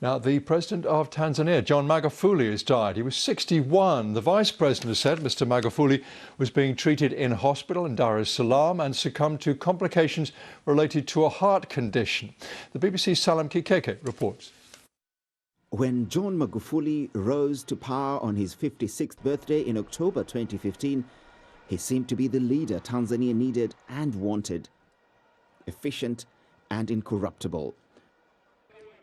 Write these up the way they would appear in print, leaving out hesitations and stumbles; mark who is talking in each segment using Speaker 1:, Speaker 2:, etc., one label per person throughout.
Speaker 1: Now, the President of Tanzania, John Magufuli, has died. He was 61. The Vice President has said Mr. Magufuli was being treated in hospital in Dar es Salaam and succumbed to complications related to a heart condition. The BBC's Salaam reports.
Speaker 2: When John Magufuli rose to power on his 56th birthday in October 2015, he seemed to be the leader Tanzania needed and wanted. Efficient and incorruptible.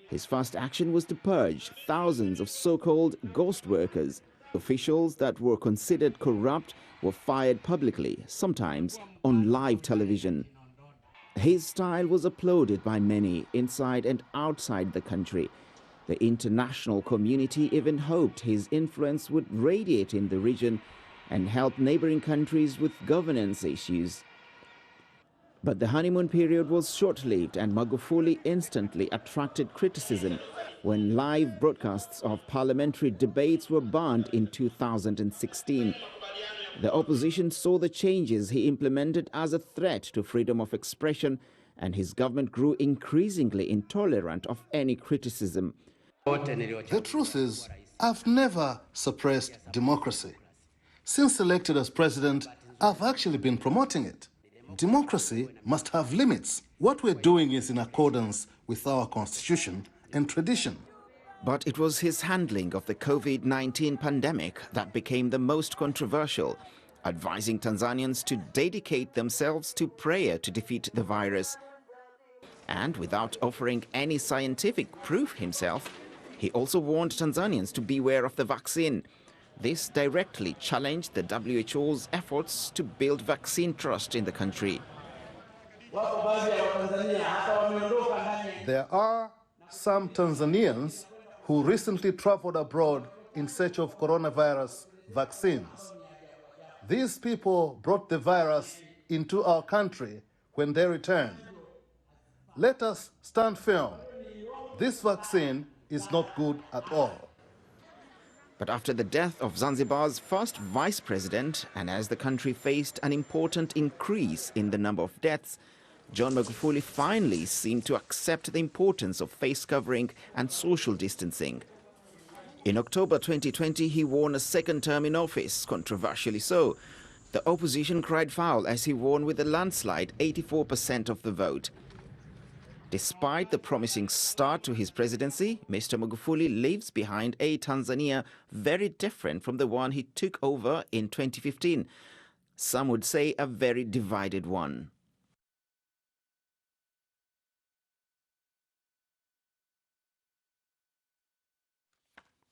Speaker 2: His first action was to purge thousands of so-called ghost workers. Officials that were considered corrupt were fired publicly, sometimes on live television. His style was applauded by many inside and outside the country. The international community even hoped his influence would radiate in the region and help neighboring countries with governance issues. But the honeymoon period was short-lived, and Magufuli instantly attracted criticism when live broadcasts of parliamentary debates were banned in 2016. The opposition saw the changes he implemented as a threat to freedom of expression, and his government grew increasingly intolerant of any criticism.
Speaker 3: The truth is, I've never suppressed democracy. Since elected as president, I've actually been promoting it. Democracy must have limits. What we're doing is in accordance with our constitution and tradition.
Speaker 2: But it was his handling of the COVID-19 pandemic that became the most controversial, advising Tanzanians to dedicate themselves to prayer to defeat the virus. And without offering any scientific proof himself, he also warned Tanzanians to beware of the vaccine. This directly challenged the WHO's efforts to build vaccine trust in the country.
Speaker 3: There are some Tanzanians who recently traveled abroad in search of coronavirus vaccines. These people brought the virus into our country when they returned. Let us stand firm. This vaccine is not good at all.
Speaker 2: But after the death of Zanzibar's first vice president, and as the country faced an important increase in the number of deaths, John Magufuli finally seemed to accept the importance of face covering and social distancing. In October 2020, he won a second term in office, controversially so. The opposition cried foul as he won with a landslide 84% of the vote. Despite the promising start to his presidency, Mr. Magufuli leaves behind a Tanzania very different from the one he took over in 2015. Some would say a very divided one.